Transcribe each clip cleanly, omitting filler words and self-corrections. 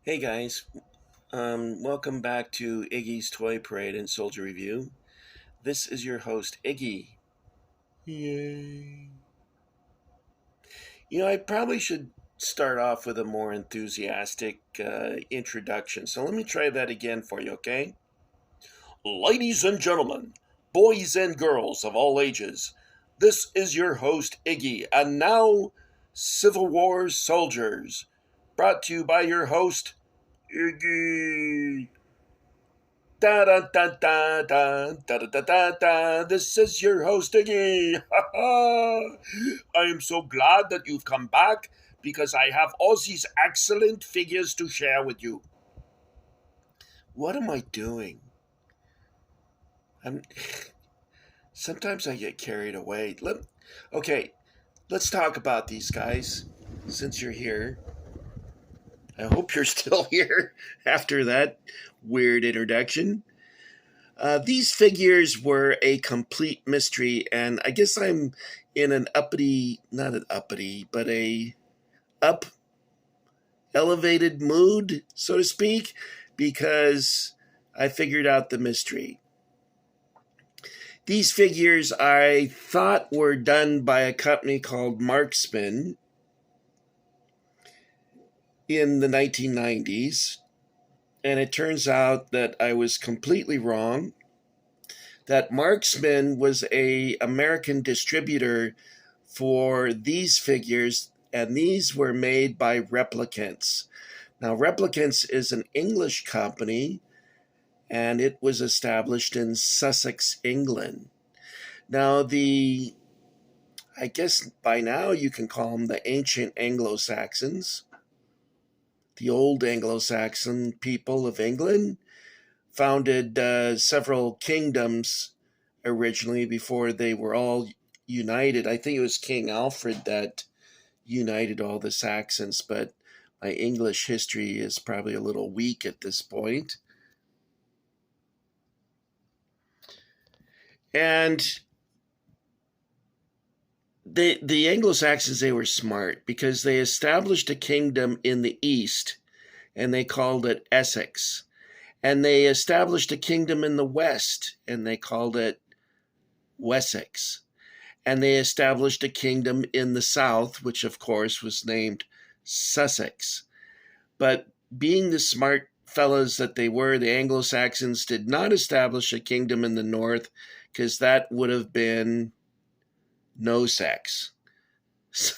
Hey guys, welcome back to Iggy's Toy Parade and Soldier Review. This is your host, Iggy. Yay. I probably should start off with a more enthusiastic introduction, so let me try that again for you, okay? Ladies and gentlemen, boys and girls of all ages, this is your host, Iggy, and now Civil War Soldiers, brought to you by your host, Iggy. Da da da da da da da da da da. This is your host Iggy. I am so glad that you've come back because I have all these excellent figures to share with you. What am I doing? I'm sometimes I get carried away. Okay, let's talk about these guys since you're here. I hope you're still here after that weird introduction. These figures were a complete mystery, and I guess I'm in an uppity, not an uppity, but a up elevated mood, so to speak, because I figured out the mystery. These figures I thought were done by a company called Marksman in the 1990s, and it turns out that I was completely wrong. That Marksman was a American distributor for these figures, and these were made by Replicants. Now, Replicants is an English company, and it was established in Sussex, England. Now, I guess by now you can call them the ancient Anglo-Saxons, the old Anglo-Saxon people of England, founded several kingdoms originally before they were all united. I think it was King Alfred that united all the Saxons, but my English history is probably a little weak at this point. And the Anglo-Saxons, they were smart because they established a kingdom in the east and they called it Essex. And they established a kingdom in the west and they called it Wessex. And they established a kingdom in the south, which of course was named Sussex. But being the smart fellows that they were, the Anglo-Saxons did not establish a kingdom in the north because that would have been no sex. So,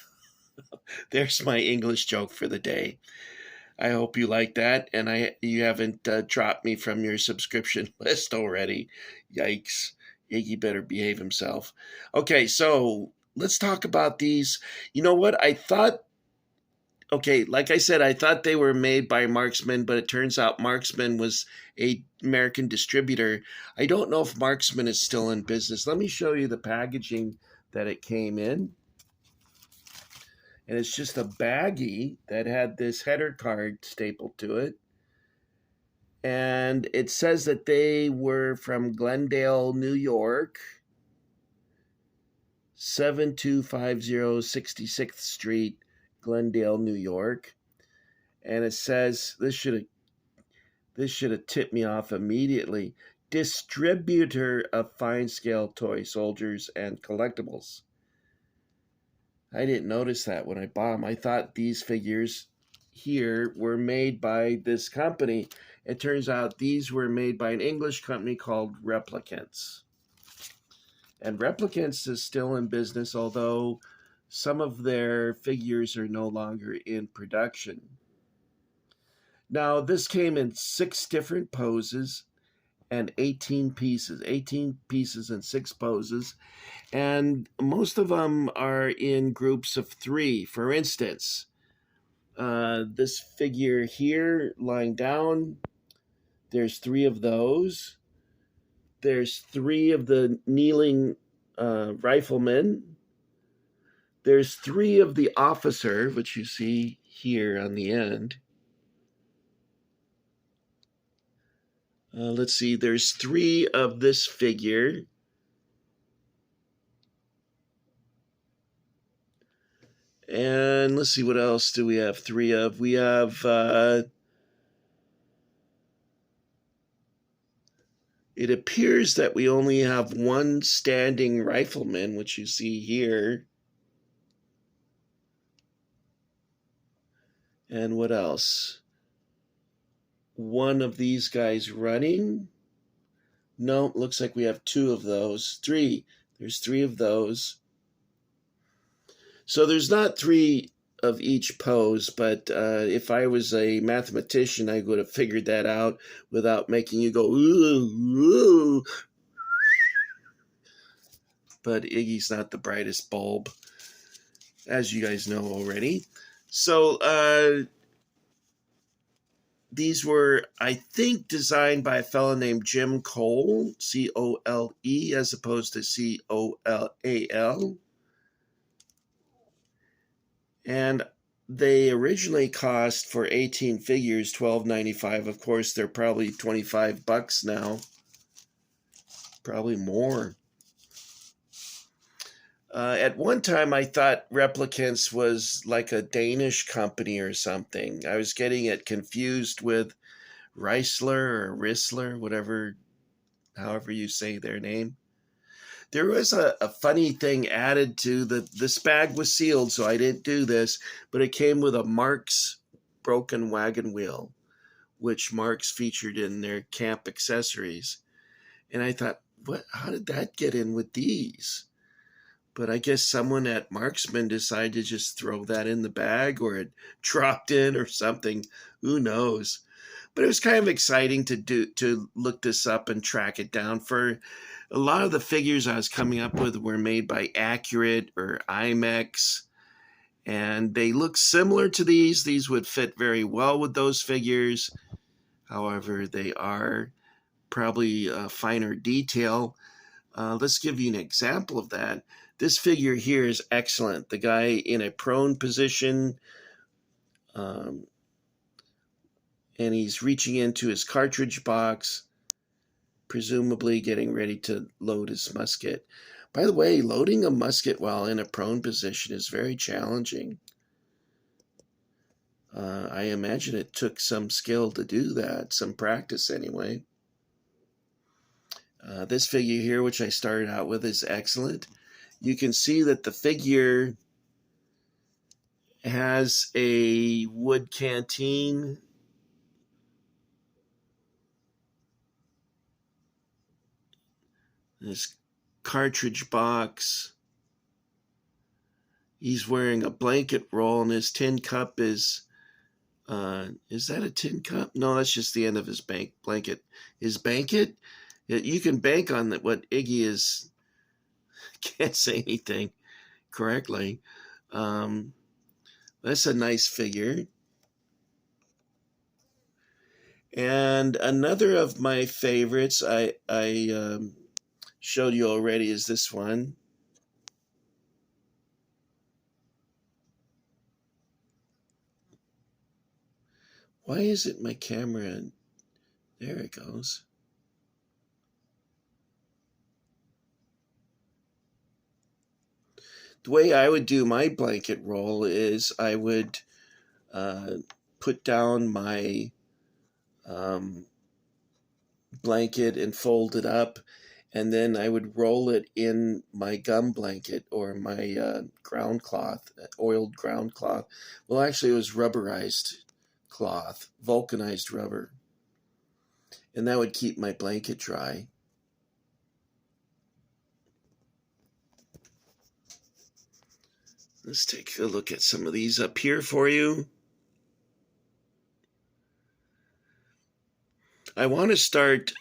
there's my English joke for the day. I hope you like that, and you haven't dropped me from your subscription list already. Yikes. Iggy better behave himself. Okay, so let's talk about these. You know what? Like I said, I thought they were made by Marksman, but it turns out Marksman was a American distributor. I don't know if Marksman is still in business. Let me show you the packaging that it came in. And it's just a baggie that had this header card stapled to it. And it says that they were from Glendale, New York, 7250 66th Street, Glendale, New York. And it says this should have tipped me off immediately. Distributor of fine scale toy soldiers and collectibles. I didn't notice that when I bought them. I thought these figures here were made by this company. It turns out these were made by an English company called Replicants. And Replicants is still in business, although some of their figures are no longer in production. Now, this came in 6 different poses and 18 pieces and 6 poses. And most of them are in groups of 3. For instance, this figure here lying down, there's 3 of those. There's 3 of the kneeling riflemen. There's 3 of the officer, which you see here on the end. Let's see, there's 3 of this figure. And let's see, what else do we have 3 of? We have It appears that we only have one standing rifleman, which you see here. And what else? One of these guys running. No, looks like we have two of those. Three. There's three of those. So there's not three of each pose, but if I was a mathematician, I would have figured that out without making you go, ooh, ooh. But Iggy's not the brightest bulb, as you guys know already. So these were, I think, designed by a fellow named Jim Cole, C-O-L-E, as opposed to C-O-L-A-L. And they originally cost for 18 figures $12.95. Of course, they're probably $25 now. Probably more. At one time, I thought Replicants was like a Danish company or something. I was getting it confused with Reisler or Rissler, however you say their name. There was a funny thing added to this bag was sealed, so I didn't do this, but it came with a Marx broken wagon wheel, which Marx featured in their camp accessories. And I thought, how did that get in with these? But I guess someone at Marksman decided to just throw that in the bag, or it dropped in or something. Who knows? But it was kind of exciting to look this up and track it down. For a lot of the figures I was coming up with were made by Accurate or IMAX, and they look similar to these. These would fit very well with those figures. However, they are probably a finer detail. Let's give you an example of that. This figure here is excellent. The guy in a prone position, and he's reaching into his cartridge box, presumably getting ready to load his musket. By the way, loading a musket while in a prone position is very challenging. I imagine it took some skill to do that, some practice anyway. This figure here, which I started out with, is excellent. You can see that the figure has a wood canteen. This cartridge box. He's wearing a blanket roll, and his tin cup is that a tin cup? No, that's just the end of his blanket. His blanket? You can bank on that. What Iggy is, can't say anything correctly. That's a nice figure. And another of my favorites I showed you already is this one. Why is it my camera? There it goes. The way I would do my blanket roll is I would put down my blanket and fold it up, and then I would roll it in my gum blanket or my ground cloth, oiled ground cloth. Well, actually, it was rubberized cloth, vulcanized rubber, and that would keep my blanket dry. Let's take a look at some of these up here for you. I want to start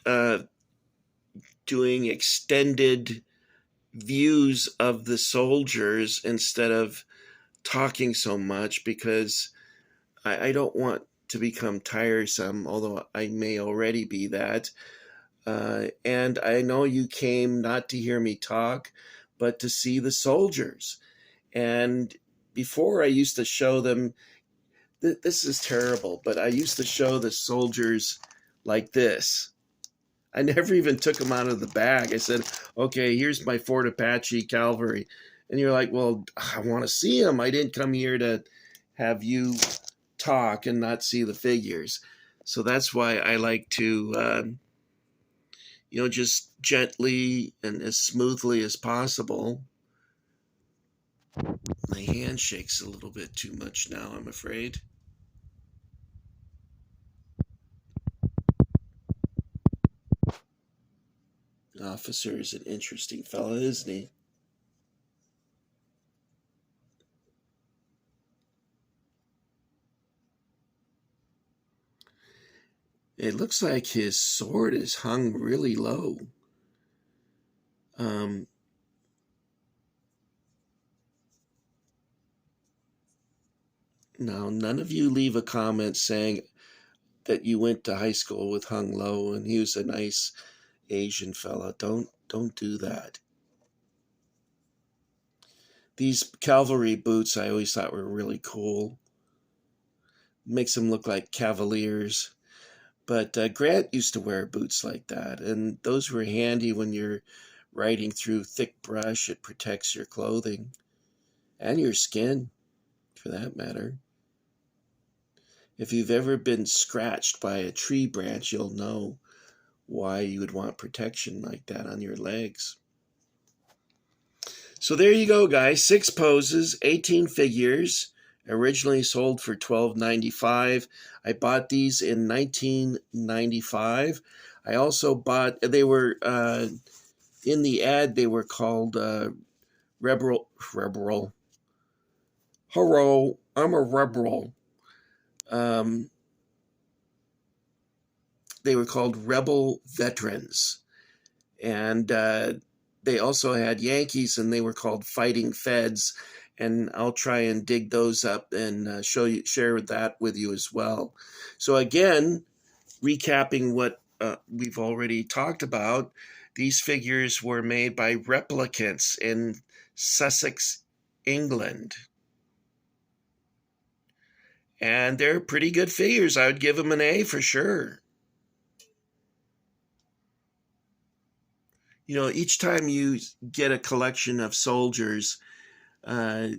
doing extended views of the soldiers instead of talking so much, because I don't want to become tiresome, although I may already be that. And I know you came not to hear me talk, but to see the soldiers. And before I used to show them, this is terrible, but I used to show the soldiers like this. I never even took them out of the bag. I said, okay, here's my Fort Apache cavalry. And you're like, well, I want to see them. I didn't come here to have you talk and not see the figures. So that's why I like to just gently and as smoothly as possible. My hand shakes a little bit too much now, I'm afraid. Officer is an interesting fellow, isn't he? It looks like his sword is hung really low. Um, Now, none of you leave a comment saying that you went to high school with Hung Lo and he was a nice Asian fella. Don't do that. These cavalry boots I always thought were really cool. Makes them look like cavaliers. But Grant used to wear boots like that, and those were handy when you're riding through thick brush. It protects your clothing and your skin, for that matter. If you've ever been scratched by a tree branch, you'll know why you would want protection like that on your legs. So there you go, guys. 6 poses, 18 figures. Originally sold for $12.95. I bought these in 1995. I also bought. They were in the ad. They were called Rebel. Hello, I'm a rebel. Um, they were called Rebel Veterans, and they also had Yankees, and they were called Fighting Feds. And I'll try and dig those up and share that with you as well. So again, recapping what we've already talked about, these figures were made by Replicants in Sussex, England. And they're pretty good figures. I would give them an A for sure. Each time you get a collection of soldiers, uh,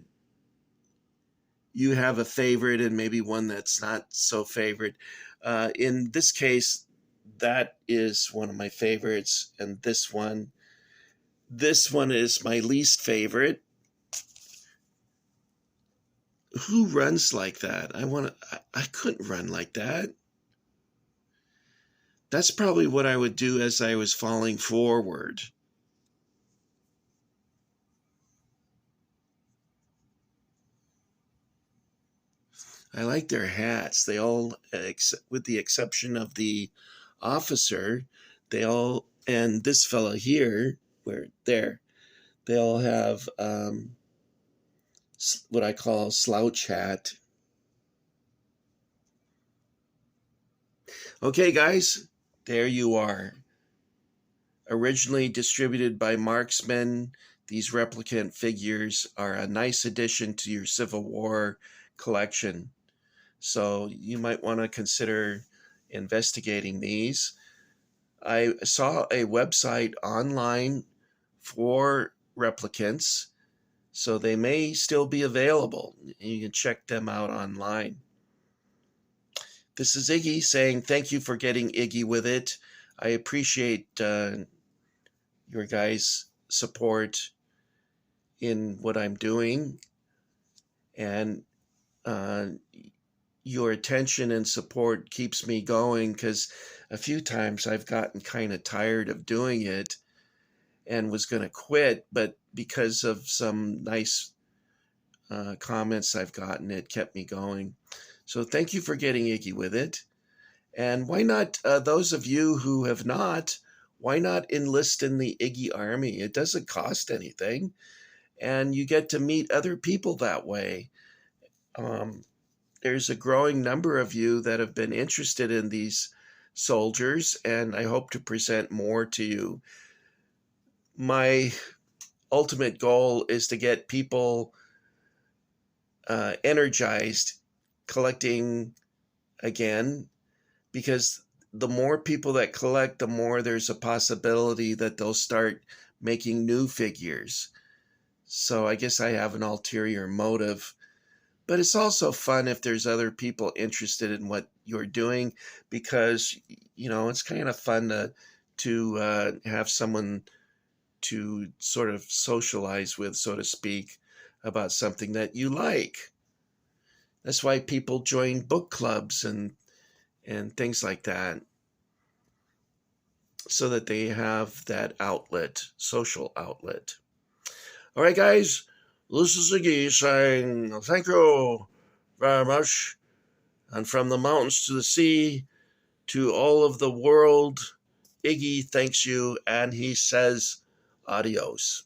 you have a favorite and maybe one that's not so favorite. In this case, that is one of my favorites, and this one is my least favorite. Who runs like that? I couldn't run like that. That's probably what I would do as I was falling forward. I like their hats. They all, with the exception of the officer, they all, and this fella here, they all have what I call slouch hat. Okay, guys, there you are. Originally distributed by Marksman, these replicant figures are a nice addition to your Civil War collection. So you might want to consider investigating these. I saw a website online for replicants, so they may still be available. You can check them out online. This is Iggy saying thank you for getting Iggy with it. I appreciate your guys' support in what I'm doing, and uh, your attention and support keeps me going, because a few times I've gotten kind of tired of doing it and was going to quit, but because of some nice comments I've gotten, it kept me going. So thank you for getting Iggy with it. And why not, those of you who have not, why not enlist in the Iggy Army? It doesn't cost anything, and you get to meet other people that way. There's a growing number of you that have been interested in these soldiers, and I hope to present more to you. My ultimate goal is to get people energized collecting again, because the more people that collect, the more there's a possibility that they'll start making new figures. So I guess I have an ulterior motive. But it's also fun if there's other people interested in what you're doing, because, it's kind of fun to to have someone to sort of socialize with, so to speak, about something that you like. That's why people join book clubs and things like that, so that they have that outlet, social outlet. All right, guys, this is Iggy saying thank you very much. And from the mountains to the sea, to all of the world, Iggy thanks you and he says adios.